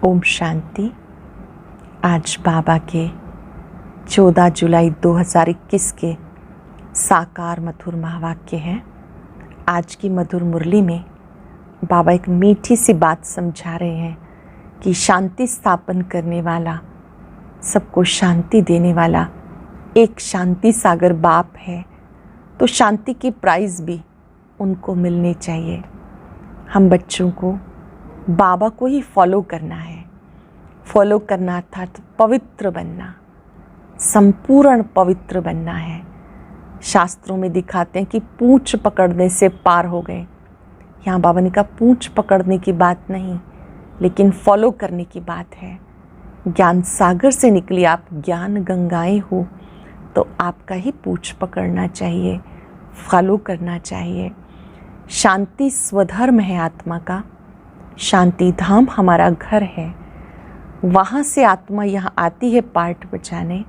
ओम शांति। आज बाबा के 14 जुलाई 2021 के साकार मधुर महावाक्य हैं। आज की मधुर मुरली में बाबा एक मीठी सी बात समझा रहे हैं कि शांति स्थापन करने वाला, सबको शांति देने वाला एक शांति सागर बाप है, तो शांति की प्राइज़ भी उनको मिलनी चाहिए। हम बच्चों को बाबा को ही फॉलो करना है। फॉलो करना अर्थात पवित्र बनना, संपूर्ण पवित्र बनना है। शास्त्रों में दिखाते हैं कि पूंछ पकड़ने से पार हो गए। यहाँ बाबा ने कहा पूंछ पकड़ने की बात नहीं, लेकिन फॉलो करने की बात है। ज्ञान सागर से निकली आप ज्ञान गंगाएं हो, तो आपका ही पूंछ पकड़ना चाहिए, फॉलो करना चाहिए। शांति स्वधर्म है आत्मा का। शांति धाम हमारा घर है। वहाँ से आत्मा यहाँ आती है पार्ट बचाने,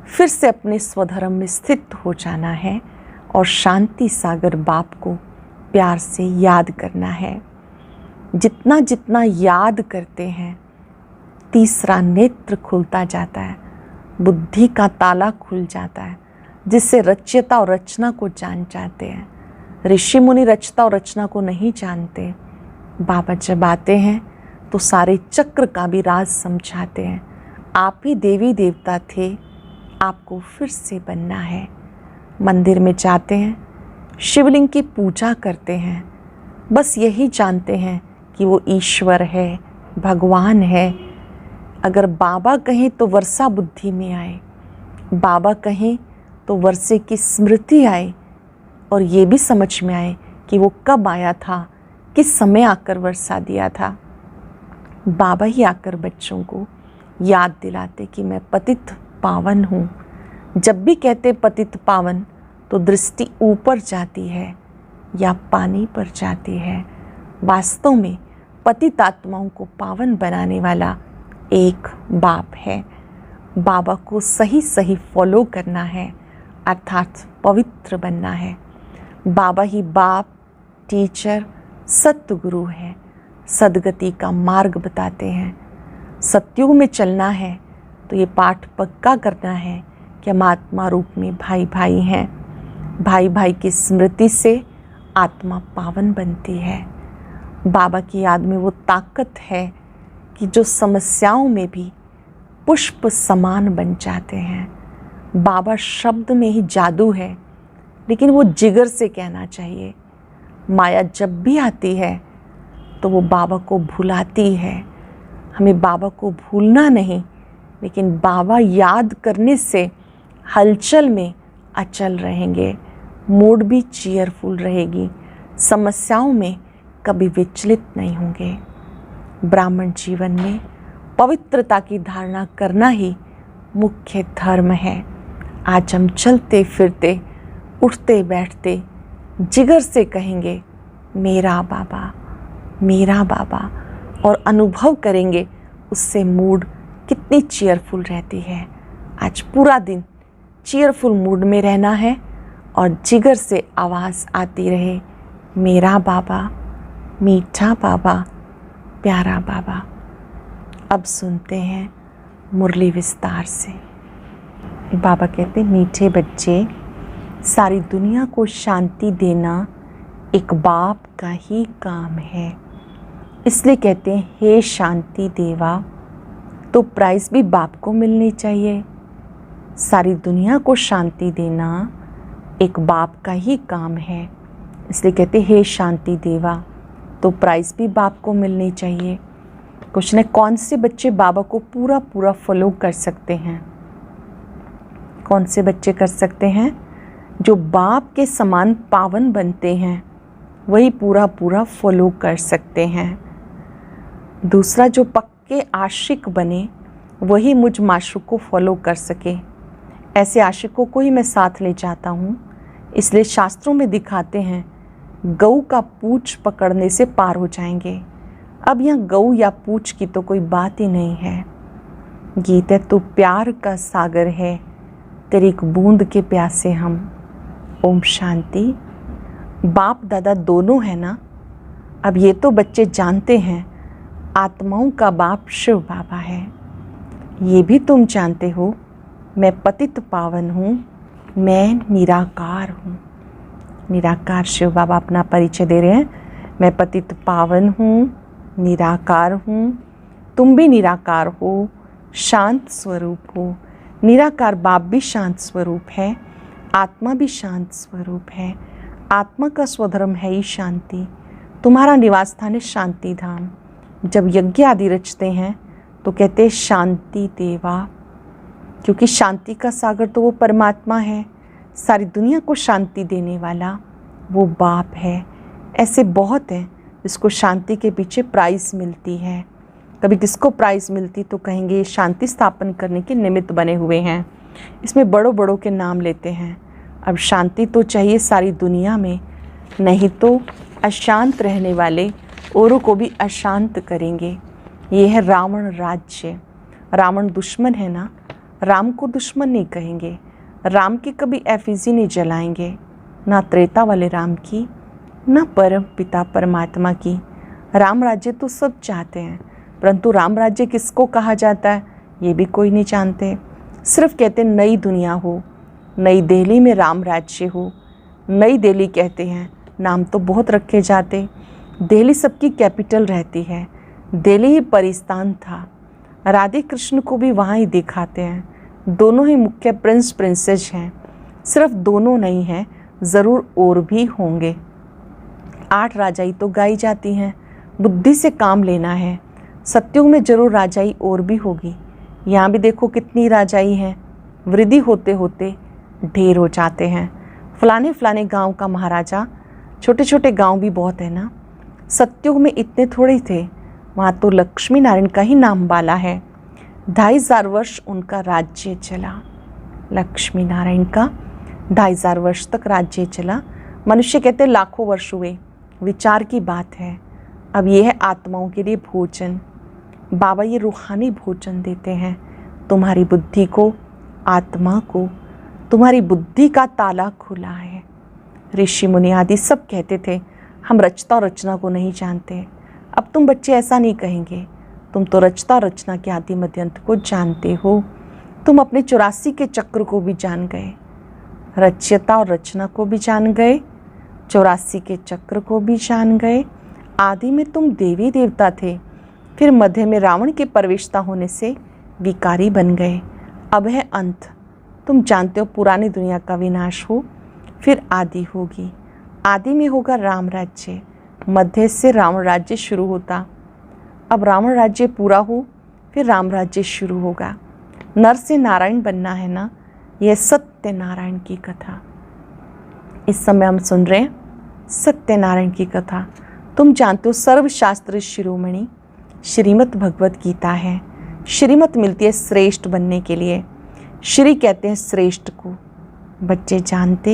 फिर से अपने स्वधर्म में स्थित हो जाना है और शांति सागर बाप को प्यार से याद करना है। जितना जितना याद करते हैं, तीसरा नेत्र खुलता जाता है, बुद्धि का ताला खुल जाता है, जिससे रचयिता और रचना को जान जाते हैं। ऋषि मुनि रचता और रचना को नहीं जानते। बाबा जब आते हैं तो सारे चक्र का भी राज समझाते हैं। आप ही देवी देवता थे, आपको फिर से बनना है। मंदिर में जाते हैं, शिवलिंग की पूजा करते हैं, बस यही जानते हैं कि वो ईश्वर है, भगवान है। अगर बाबा कहें तो वर्षा बुद्धि में आए, बाबा कहें तो वर्षे की स्मृति आए, और ये भी समझ में आए कि वो कब आया था, किस समय आकर वर्षा दिया था। बाबा ही आकर बच्चों को याद दिलाते कि मैं पतित पावन हूँ। जब भी कहते पतित पावन, तो दृष्टि ऊपर जाती है या पानी पर जाती है। वास्तव में पतित आत्माओं को पावन बनाने वाला एक बाप है। बाबा को सही सही फॉलो करना है, अर्थात पवित्र बनना है। बाबा ही बाप, टीचर, सतगुरु है। सदगति का मार्ग बताते हैं। सतयुग में चलना है तो ये पाठ पक्का करना है कि हम आत्मा रूप में भाई भाई हैं। भाई भाई की स्मृति से आत्मा पावन बनती है। बाबा की याद में वो ताकत है कि जो समस्याओं में भी पुष्प समान बन जाते हैं। बाबा शब्द में ही जादू है, लेकिन वो जिगर से कहना चाहिए। माया जब भी आती है तो वो बाबा को भुलाती है। हमें बाबा को भूलना नहीं, लेकिन बाबा याद करने से हलचल में अचल रहेंगे। मूड भी चीयरफुल रहेगी। समस्याओं में कभी विचलित नहीं होंगे। ब्राह्मण जीवन में पवित्रता की धारणा करना ही मुख्य धर्म है। आज हम चलते फिरते, उठते बैठते जिगर से कहेंगे मेरा बाबा, मेरा बाबा, और अनुभव करेंगे उससे मूड कितनी चीयरफुल रहती है। आज पूरा दिन चीयरफुल मूड में रहना है और जिगर से आवाज़ आती रहे मेरा बाबा, मीठा बाबा, प्यारा बाबा। अब सुनते हैं मुरली विस्तार से। बाबा कहते मीठे बच्चे, सारी दुनिया को शांति देना एक बाप का ही काम है। इसलिए कहते हैं हे शांति देवा, तो प्राइज़ भी बाप को मिलनी चाहिए। सारी दुनिया को शांति देना एक बाप का ही काम है, इसलिए कहते हैं हे शांति देवा, तो प्राइज़ भी बाप को मिलनी चाहिए। क्वेश्चन है कौन से बच्चे बाबा को पूरा पूरा फॉलो कर सकते हैं? कौन से बच्चे कर सकते हैं? जो बाप के समान पावन बनते हैं, वही पूरा पूरा फॉलो कर सकते हैं। दूसरा, जो पक्के आशिक बने, वही मुझ माशूक को फॉलो कर सके। ऐसे आशिकों को ही मैं साथ ले जाता हूँ। इसलिए शास्त्रों में दिखाते हैं गऊ का पूंछ पकड़ने से पार हो जाएंगे। अब यहाँ गऊ या पूंछ की तो कोई बात ही नहीं है। गीत है तू प्यार का सागर है, तेरी एक बूंद के प्यासे हम। ओम शांति। बाप दादा दोनों है ना। अब ये तो बच्चे जानते हैं आत्माओं का बाप शिव बाबा है। ये भी तुम जानते हो, मैं पतित पावन हूँ, मैं निराकार हूँ। निराकार शिव बाबा अपना परिचय दे रहे हैं। मैं पतित पावन हूँ, निराकार हूँ, तुम भी निराकार हो, शांत स्वरूप हो। निराकार बाप भी शांत स्वरूप है, आत्मा भी शांत स्वरूप है। आत्मा का स्वधर्म है ही शांति। तुम्हारा निवास स्थान है शांति धाम। जब यज्ञ आदि रचते हैं तो कहते हैं शांति देवा, क्योंकि शांति का सागर तो वो परमात्मा है। सारी दुनिया को शांति देने वाला वो बाप है। ऐसे बहुत हैं जिसको शांति के पीछे प्राइज़ मिलती है। कभी किसको प्राइज़ मिलती तो कहेंगे ये शांति स्थापन करने के निमित्त बने हुए हैं। इसमें बड़ों बड़ों के नाम लेते हैं। अब शांति तो चाहिए सारी दुनिया में, नहीं तो अशांत रहने वाले औरों को भी अशांत करेंगे। ये है रावण राज्य। रावण दुश्मन है ना, राम को दुश्मन नहीं कहेंगे। राम की कभी एफिजी नहीं जलाएंगे, ना त्रेता वाले राम की, ना परम पिता परमात्मा की। राम राज्य तो सब चाहते हैं, परंतु राम राज्य किसको कहा जाता है ये भी कोई नहीं जानते। सिर्फ कहते हैं नई दुनिया हो, नई दिल्ली में राम राज्य हो। नई दिल्ली कहते हैं, नाम तो बहुत रखे जाते। दिल्ली सबकी कैपिटल रहती है। दिल्ली ही परिस्थान था। राधे कृष्ण को भी वहाँ ही दिखाते हैं। दोनों ही मुख्य प्रिंस प्रिंसेस हैं। सिर्फ दोनों नहीं हैं, ज़रूर और भी होंगे। 8 राजाई तो गाई जाती हैं। बुद्धि से काम लेना है। सत्युग में जरूर राजाई और भी होगी। यहाँ भी देखो कितनी राजाई हैं। वृद्धि होते होते ढेर हो जाते हैं। फलाने फलाने गांव का महाराजा, छोटे छोटे गांव भी बहुत है ना। सत्युग में इतने थोड़े थे, वहाँ तो लक्ष्मी नारायण का ही नाम वाला है। 2500 वर्ष उनका राज्य चला। लक्ष्मी नारायण का 2500 वर्ष तक राज्य चला। मनुष्य कहते लाखों वर्ष हुए, विचार की बात है। अब ये है आत्माओं के लिए भोजन। बाबा ये रूहानी भोजन देते हैं तुम्हारी बुद्धि को, आत्मा को। तुम्हारी बुद्धि का ताला खुला है। ऋषि मुनि आदि सब कहते थे हम रचता और रचना को नहीं जानते। अब तुम बच्चे ऐसा नहीं कहेंगे, तुम तो रचता और रचना के आदि मध्यंत को जानते हो। तुम अपने 84 के चक्र को भी जान गए, रच्यता और रचना को भी जान गए, 84 के चक्र को भी जान गए। आदि में तुम देवी देवता थे, फिर मध्य में रावण के प्रवेशता होने से विकारी बन गए। अब है अंत। तुम जानते हो पुरानी दुनिया का विनाश हो, फिर आदि होगी। आदि में होगा राम राज्य, मध्य से रावण राज्य शुरू होता। अब रावण राज्य पूरा हो, फिर राम राज्य शुरू होगा। नर से नारायण बनना है ना, यह सत्य नारायण की कथा। इस समय हम सुन रहे हैं सत्य नारायण की कथा। तुम जानते हो सर्वशास्त्र शिरोमणि श्रीमद् भगवत गीता है। श्रीमत मिलती है श्रेष्ठ बनने के लिए। श्री कहते हैं श्रेष्ठ को। बच्चे जानते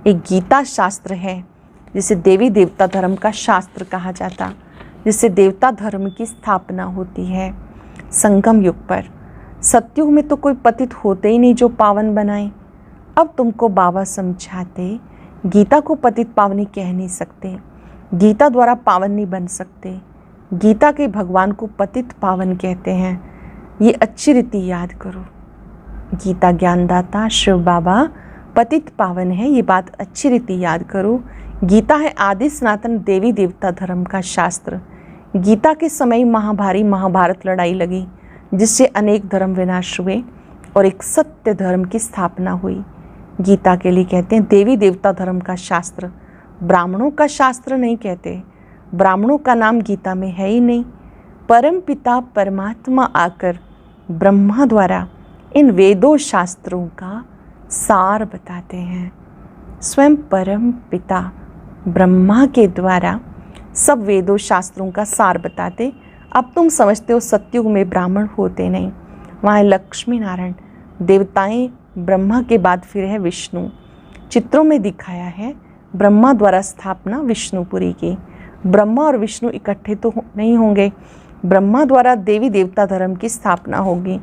एक गीता शास्त्र है जिसे देवी देवता धर्म का शास्त्र कहा जाता, जिससे देवता धर्म की स्थापना होती है संगम युग पर। सतयुग में तो कोई पतित होते ही नहीं जो पावन बनाए। अब तुमको बाबा समझाते गीता को पतित पावनी कह नहीं सकते, गीता द्वारा पावन नहीं बन सकते। गीता के भगवान को पतित पावन कहते हैं। ये अच्छी रीति याद करो। गीता ज्ञानदाता शिव बाबा पतित पावन है, ये बात अच्छी रीति याद करो। गीता है आदि सनातन देवी देवता धर्म का शास्त्र। गीता के समय महाभारत लड़ाई लगी, जिससे अनेक धर्म विनाश हुए और एक सत्य धर्म की स्थापना हुई। गीता के लिए कहते हैं देवी देवता धर्म का शास्त्र। ब्राह्मणों का शास्त्र नहीं कहते, ब्राह्मणों का नाम गीता में है ही नहीं। परम पिता परमात्मा आकर ब्रह्मा द्वारा इन वेदों शास्त्रों का सार बताते हैं। स्वयं परम पिता ब्रह्मा के द्वारा सब वेदों शास्त्रों का सार बताते। अब तुम समझते हो सतयुग में ब्राह्मण होते नहीं, वहाँ लक्ष्मी नारायण देवताएं। ब्रह्मा के बाद फिर है विष्णु। चित्रों में दिखाया है ब्रह्मा द्वारा स्थापना विष्णुपुरी की। ब्रह्मा और विष्णु इकट्ठे तो नहीं होंगे, ब्रह्मा द्वारा देवी देवता धर्म की स्थापना होगी।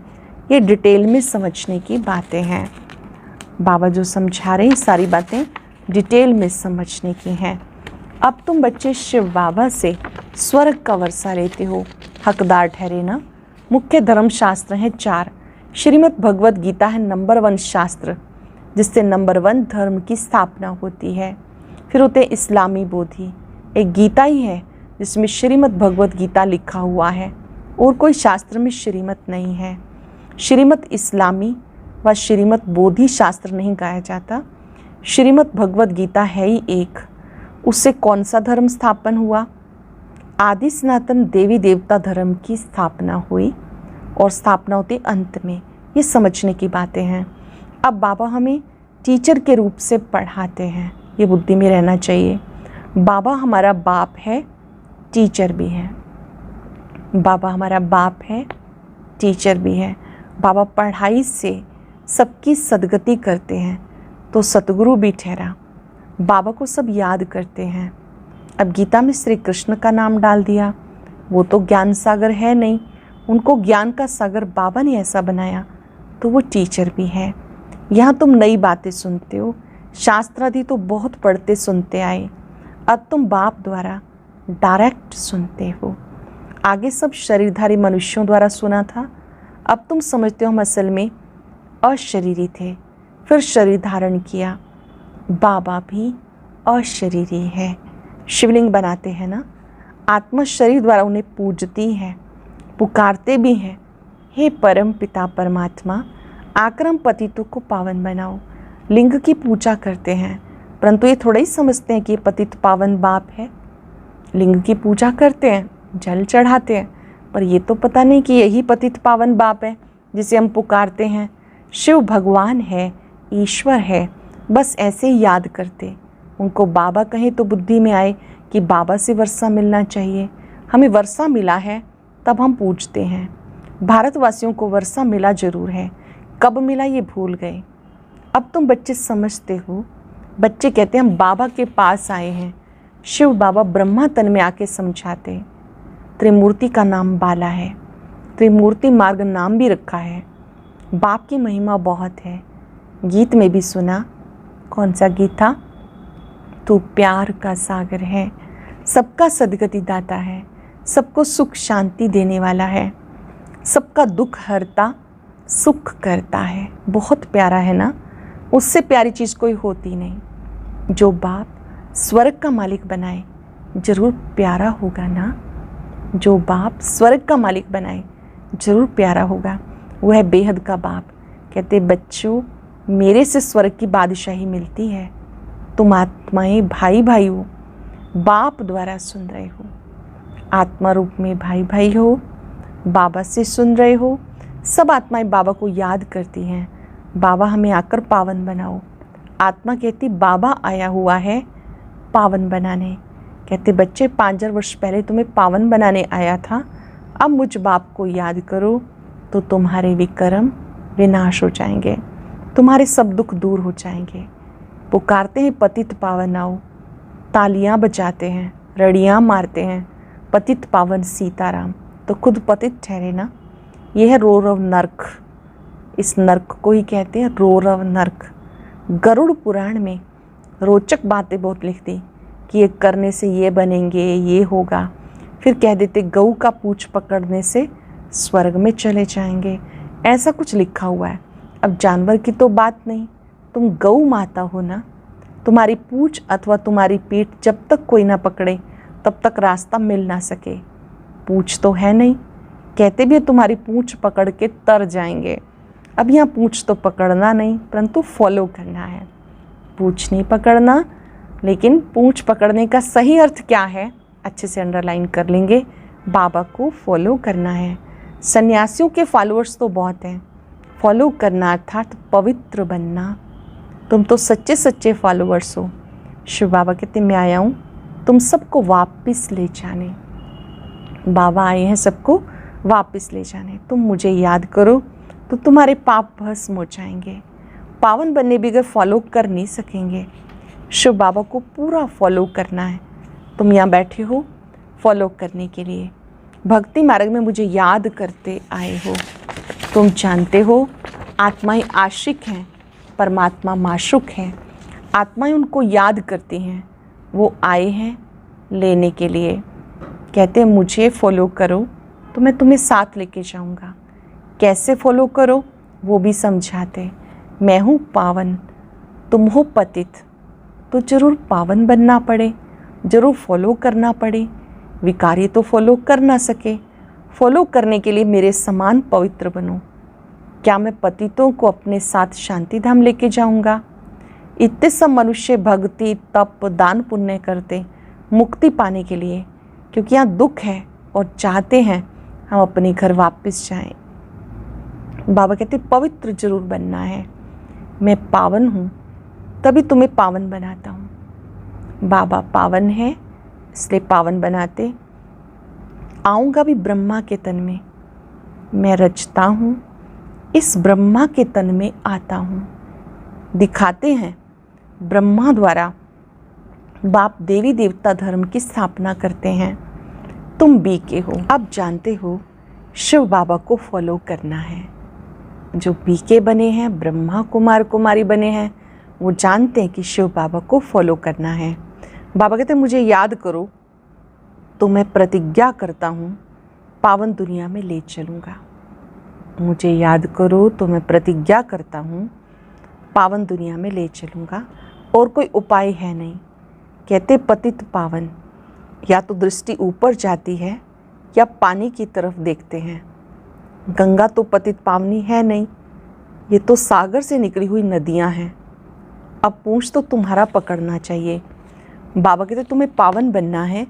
ये डिटेल में समझने की बातें हैं। बाबा जो समझा रहे हैं सारी बातें डिटेल में समझने की हैं। अब तुम बच्चे शिव बाबा से स्वर्ग का वर्षा लेते हो, हकदार ठहरे ना। मुख्य धर्म शास्त्र हैं 4। श्रीमद् भगवत गीता है नंबर 1 शास्त्र, जिससे नंबर 1 धर्म की स्थापना होती है। फिर होते इस्लामी बोधि। एक गीता ही है जिसमें श्रीमद् भगवत गीता लिखा हुआ है, और कोई शास्त्र में श्रीमत नहीं है। श्रीमद् इस्लामी व श्रीमद् बोधि शास्त्र नहीं गाया जाता। श्रीमद् भगवत गीता है ही एक। उससे कौन सा धर्म स्थापन हुआ? आदि सनातन देवी देवता धर्म की स्थापना हुई, और स्थापना होती अंत में। ये समझने की बातें हैं। अब बाबा हमें टीचर के रूप से पढ़ाते हैं, ये बुद्धि में रहना चाहिए। बाबा हमारा बाप है, टीचर भी है। बाबा हमारा बाप है, टीचर भी है। बाबा पढ़ाई से सबकी सदगति करते हैं, तो सतगुरु भी ठहरा। बाबा को सब याद करते हैं। अब गीता में श्री कृष्ण का नाम डाल दिया, वो तो ज्ञान सागर है नहीं, उनको ज्ञान का सागर बाबा ने ऐसा बनाया, तो वो टीचर भी है। यहाँ तुम नई बातें सुनते हो, शास्त्र आदि तो बहुत पढ़ते सुनते आए, अब तुम बाप द्वारा डायरेक्ट सुनते हो। आगे सब शरीरधारी मनुष्यों द्वारा सुना था, अब तुम समझते हो हम असल में अशरीरी थे, फिर शरीर धारण किया। बाबा भी अशरीरी है। शिवलिंग बनाते हैं ना, आत्मा शरीर द्वारा उन्हें पूजती है, पुकारते भी हैं, हे परम पिता परमात्मा, आक्रम पतितों को पावन बनाओ। लिंग की पूजा करते हैं, परंतु ये थोड़ा ही समझते हैं कि ये पतित पावन बाप है। लिंग की पूजा करते हैं, जल चढ़ाते हैं, पर ये तो पता नहीं कि यही पतित पावन बाप है जिसे हम पुकारते हैं। शिव भगवान है, ईश्वर है, बस ऐसे ही याद करते। उनको बाबा कहें तो बुद्धि में आए कि बाबा से वर्षा मिलना चाहिए। हमें वर्षा मिला है तब हम पूछते हैं। भारतवासियों को वर्षा मिला जरूर है, कब मिला ये भूल गए। अब तुम बच्चे समझते हो। बच्चे कहते हैं हम बाबा के पास आए हैं। शिव बाबा ब्रह्मा तन में आके समझाते। त्रिमूर्ति का नाम बाला है, त्रिमूर्ति मार्ग नाम भी रखा है। बाप की महिमा बहुत है। गीत में भी सुना, कौन सा गीत था? तू प्यार का सागर है, सबका सदगति दाता है, सबको सुख शांति देने वाला है, सबका दुख हरता सुख करता है। बहुत प्यारा है ना, उससे प्यारी चीज़ कोई होती नहीं। जो बाप स्वर्ग का मालिक बनाए जरूर प्यारा होगा ना। जो बाप स्वर्ग का मालिक बनाए जरूर प्यारा होगा। वो है बेहद का बाप। कहते बच्चों, मेरे से स्वर्ग की बादशाही मिलती है। तुम आत्माएं भाई भाई हो, बाप द्वारा सुन रहे हो। आत्मा रूप में भाई भाई हो, बाबा से सुन रहे हो। सब आत्माएं बाबा को याद करती हैं, बाबा हमें आकर पावन बनाओ। आत्मा कहती बाबा आया हुआ है पावन बनाने। कहते बच्चे 5000 वर्ष पहले तुम्हें पावन बनाने आया था, अब मुझ बाप को याद करो तो तुम्हारे विकर्म विनाश हो जाएंगे, तुम्हारे सब दुख दूर हो जाएंगे। पुकारते हैं पतित पावन आओ, तालियां बजाते हैं, रड़ियां मारते हैं, पतित पावन सीताराम, तो खुद पतित ठहरे ना। यह है रोरव नर्क। इस नर्क को ही कहते हैं रोरव नर्क। गरुड़ पुराण में रोचक बातें बहुत लिखती कि ये करने से ये बनेंगे, ये होगा। फिर कह देते गऊ का पूंछ पकड़ने से स्वर्ग में चले जाएंगे, ऐसा कुछ लिखा हुआ है। अब जानवर की तो बात नहीं, तुम गऊ माता हो ना। तुम्हारी पूंछ अथवा तुम्हारी पीठ जब तक कोई ना पकड़े तब तक रास्ता मिल ना सके। पूंछ तो है नहीं, कहते भी तुम्हारी पूंछ पकड़ के तर जाएंगे। अब यहाँ पूंछ तो पकड़ना नहीं, परंतु फॉलो करना है। पूंछ नहीं पकड़ना, लेकिन पूंछ पकड़ने का सही अर्थ क्या है अच्छे से अंडरलाइन कर लेंगे। बाबा को फॉलो करना है। सन्यासियों के फॉलोअर्स तो बहुत हैं, फॉलो करना अर्थात पवित्र बनना। तुम तो सच्चे सच्चे फॉलोअर्स हो। शिव बाबा कहते मैं आया हूँ तुम सबको वापस ले जाने। बाबा आए हैं सबको वापस ले जाने। तुम मुझे याद करो तो तुम्हारे पाप भस्म हो जाएंगे। पावन बनने भी अगर फॉलो कर नहीं सकेंगे। शिव बाबा को पूरा फॉलो करना है। तुम यहाँ बैठे हो फॉलो करने के लिए, भक्ति मार्ग में मुझे याद करते आए हो। तुम जानते हो आत्माएं आशिक हैं, परमात्मा माशुक हैं। आत्माएं उनको याद करती हैं, वो आए हैं लेने के लिए। कहते हैं मुझे फॉलो करो तो मैं तुम्हें साथ लेके जाऊंगा। कैसे फॉलो करो वो भी समझाते। मैं हूँ पावन, तुम हो पतित, तो जरूर पावन बनना पड़े, जरूर फॉलो करना पड़े। विकारी तो फॉलो कर ना सके, फॉलो करने के लिए मेरे समान पवित्र बनो। क्या मैं पतितों को अपने साथ शांति धाम लेके जाऊंगा? इतने सब मनुष्य भक्ति, तप, दान पुण्य करते मुक्ति पाने के लिए, क्योंकि यहाँ दुख है और चाहते हैं हम अपने घर वापस जाएं। बाबा कहते पवित्र जरूर बनना है। मैं पावन हूँ तभी तुम्हें पावन बनाता हूँ। बाबा पावन है इसलिए पावन बनाते। आऊँगा भी ब्रह्मा के तन में, मैं रचता हूँ इस ब्रह्मा के तन में आता हूँ। दिखाते हैं ब्रह्मा द्वारा बाप देवी देवता धर्म की स्थापना करते हैं। तुम बीके हो, अब जानते हो शिव बाबा को फॉलो करना है। जो बीके बने हैं, ब्रह्मा कुमार कुमारी बने हैं, वो जानते हैं कि शिव बाबा को फॉलो करना है। बाबा कहते हैं मुझे याद करो तो मैं प्रतिज्ञा करता हूँ पावन दुनिया में ले चलूँगा। मुझे याद करो तो मैं प्रतिज्ञा करता हूँ पावन दुनिया में ले चलूँगा। और कोई उपाय है नहीं। कहते पतित पावन, या तो दृष्टि ऊपर जाती है या पानी की तरफ देखते हैं। गंगा तो पतित पावनी है नहीं, ये तो सागर से निकली हुई नदियाँ हैं। अब पूंछ तो तुम्हारा पकड़ना चाहिए। बाबा कहते तुम्हें पावन बनना है,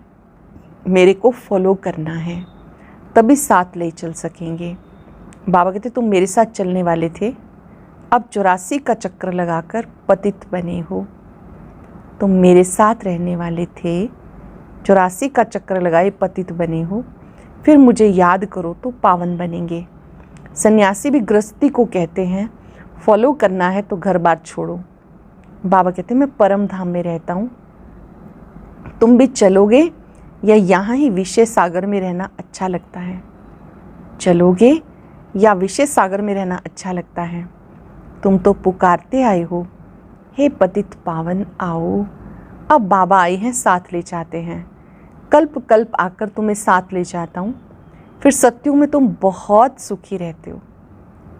मेरे को फॉलो करना है, तभी साथ ले चल सकेंगे। बाबा कहते तुम मेरे साथ चलने वाले थे, अब 84 का चक्र लगाकर पतित बने हो। तुम मेरे साथ रहने वाले थे, 84 का चक्र लगाए पतित बने हो, फिर मुझे याद करो तो पावन बनेंगे। सन्यासी भी गृहस्थी को कहते हैं फॉलो करना है तो घर बार छोड़ो। बाबा कहते हैं मैं परम धाम में रहता हूँ, तुम भी चलोगे या यहाँ ही विषय सागर में रहना अच्छा लगता है? चलोगे या विषय सागर में रहना अच्छा लगता है? तुम तो पुकारते आए हो, हे पतित पावन आओ। अब बाबा आए हैं, साथ ले जाते हैं। कल्प कल्प आकर तुम्हें साथ ले जाता हूँ, फिर सत्युग में तुम बहुत सुखी रहते हो।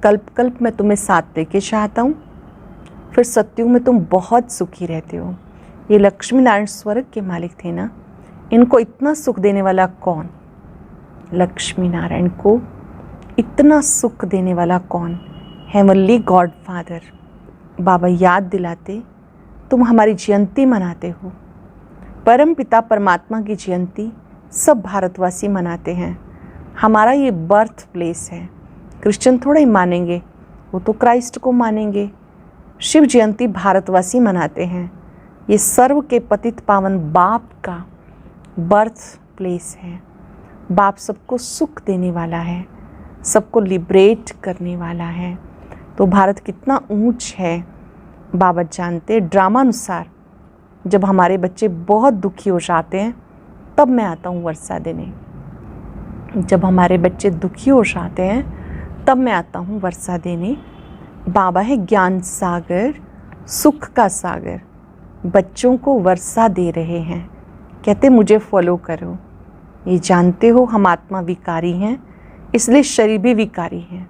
कल्प कल्प मैं तुम्हें साथ लेके चाहता हूँ, फिर सत्युग में तुम बहुत सुखी रहते हो। ये लक्ष्मी नारायण स्वर्ग के मालिक थे ना, इनको इतना सुख देने वाला कौन? लक्ष्मी नारायण को इतना सुख देने वाला कौन? Heavenly God father. बाबा याद दिलाते तुम हमारी जयंती मनाते हो। परम पिता परमात्मा की जयंती सब भारतवासी मनाते हैं। हमारा ये बर्थ प्लेस है। क्रिश्चियन थोड़ा ही मानेंगे, वो तो क्राइस्ट को मानेंगे। शिव जयंती भारतवासी मनाते हैं। ये सर्व के पतित पावन बाप का बर्थ प्लेस है। बाप सबको सुख देने वाला है, सबको लिबरेट करने वाला है। तो भारत कितना ऊंच है बाबा जानते। ड्रामा अनुसार जब हमारे बच्चे बहुत दुखी हो जाते हैं तब मैं आता हूँ वर्षा देने। जब हमारे बच्चे दुखी हो जाते हैं तब मैं आता हूँ वर्षा देने। बाबा है ज्ञान सागर, सुख का सागर, बच्चों को वर्षा दे रहे हैं। कहते मुझे फॉलो करो। ये जानते हो हम आत्मा विकारी हैं, इसलिए शरीर भी विकारी है।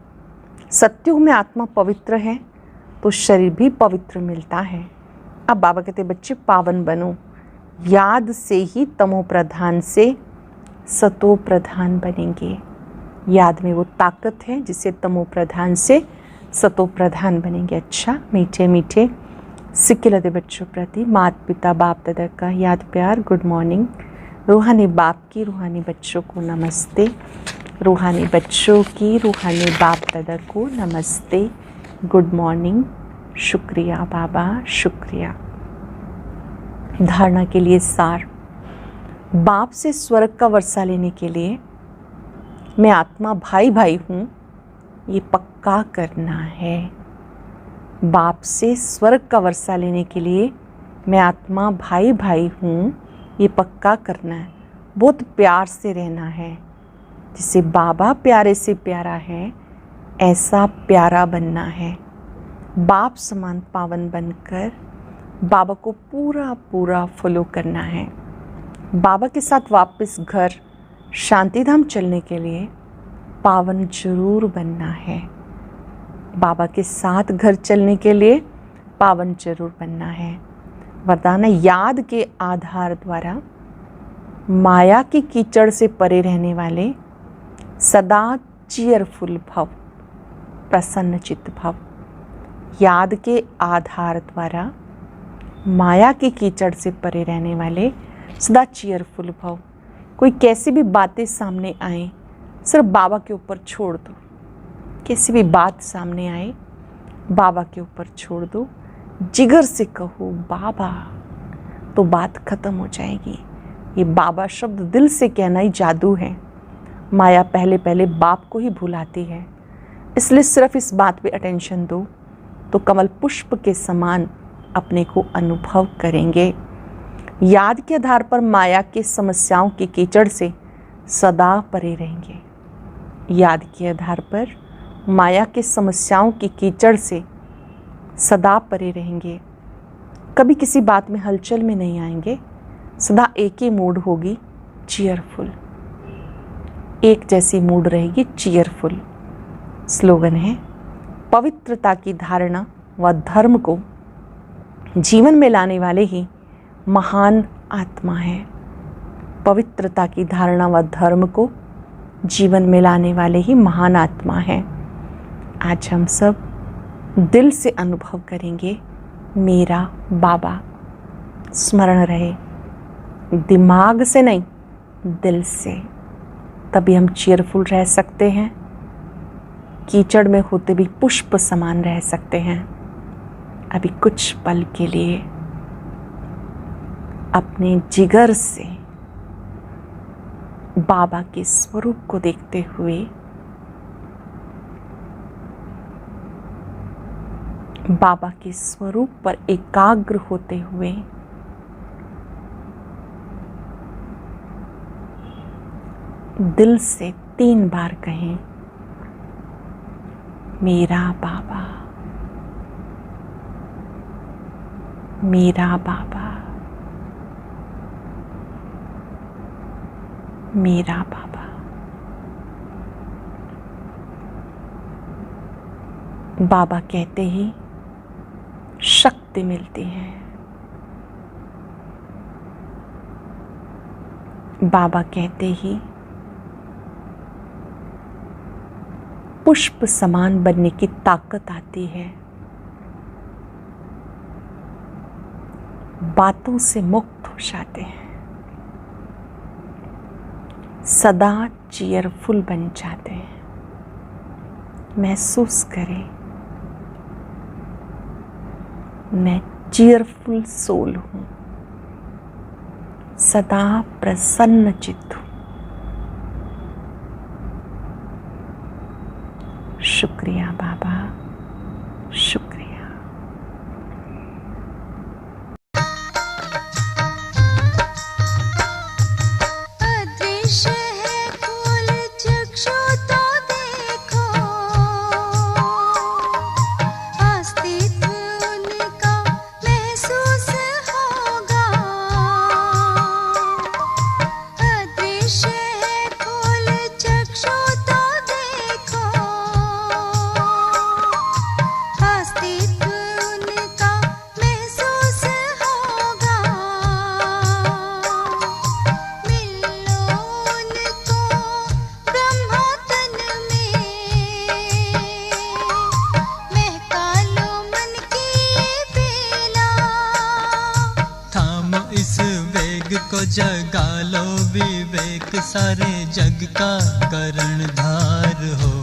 सत्युग में आत्मा पवित्र है तो शरीर भी पवित्र मिलता है। अब बाबा कहते बच्चे पावन बनो, याद से ही तमो प्रधान से सतो प्रधान बनेंगे। याद में वो ताकत है जिससे तमो प्रधान से सतो प्रधान बनेंगे। अच्छा मीठे मीठे सिक्के लदे बच्चों प्रति माता पिता बाप दादा का याद प्यार गुड मॉर्निंग। रूहानी बाप की रूहानी बच्चों को नमस्ते। रूहानी बच्चों की रूहानी बाप दादा को नमस्ते, गुड मॉर्निंग। शुक्रिया बाबा, शुक्रिया। धारणा के लिए सार। बाप से स्वर्ग का वर्षा लेने के लिए मैं आत्मा भाई भाई हूँ, ये पक्का करना है। बाप से स्वर्ग का वर्षा लेने के लिए मैं आत्मा भाई भाई हूँ, ये पक्का करना है। बहुत प्यार से रहना है। जिसे बाबा प्यारे से प्यारा है ऐसा प्यारा बनना है। बाप समान पावन बनकर बाबा को पूरा पूरा फॉलो करना है। बाबा के साथ वापस घर शांतिधाम चलने के लिए पावन जरूर बनना है। बाबा के साथ घर चलने के लिए पावन जरूर बनना है। वरदान है, याद के आधार द्वारा माया की कीचड़ से परे रहने वाले सदा चीयरफुल भव, प्रसन्न चित्त भव। याद के आधार द्वारा माया की कीचड़ से परे रहने वाले सदा चीयरफुल भव। कोई कैसी भी बातें सामने आए, सिर्फ बाबा के ऊपर छोड़ दो। कैसी भी बात सामने आए, बाबा के ऊपर छोड़ दो। जिगर से कहो बाबा, तो बात खत्म हो जाएगी। ये बाबा शब्द दिल से कहना ही जादू है। माया पहले पहले बाप को ही भुलाती है, इसलिए सिर्फ इस बात पे अटेंशन दो तो कमल पुष्प के समान अपने को अनुभव करेंगे। याद के आधार पर माया के समस्याओं की कीचड़ से सदा परे रहेंगे। याद के आधार पर माया के समस्याओं की कीचड़ से सदा परे रहेंगे। कभी किसी बात में हलचल में नहीं आएंगे। सदा एक ही मूड होगी, चीयरफुल। एक जैसी मूड रहेगी, चीयरफुल। स्लोगन है, पवित्रता की धारणा व धर्म को जीवन में लाने वाले ही महान आत्मा है। पवित्रता की धारणा व धर्म को जीवन में लाने वाले ही महान आत्मा है। आज हम सब दिल से अनुभव करेंगे, मेरा बाबा। स्मरण रहे, दिमाग से नहीं, दिल से। तभी हम चीयरफुल रह सकते हैं। कीचड़ में होते भी पुष्प समान रह सकते हैं। अभी कुछ पल के लिए अपने जिगर से बाबा के स्वरूप को देखते हुए बाबा के स्वरूप पर एकाग्र होते हुए दिल से 3 बार कहें, मेरा बाबा, मेरा बाबा, मेरा बाबा। बाबा कहते ही शक्ति मिलती है। बाबा कहते ही पुष्प समान बनने की ताकत आती है। बातों से मुक्त हो जाते हैं, सदा चीयरफुल बन जाते हैं। महसूस करें, मैं चीयरफुल सोल हूँ, सदा प्रसन्न चित्त हूँ। शुक्रिया बाबा, शुक्रिया। अदृश्य है फूल चक्षु तो देखो, अस्तित्व उनका महसूस होगा। अदृश्य है फूल चक्षु तो देखो, अस्तित्व उनका महसूस होगा। मिलो उनको ब्रह्मा तन में, महका लो मन की बेला। थामो इस वेग को, जगा लो विवेक, सारे जग का करणधार हो।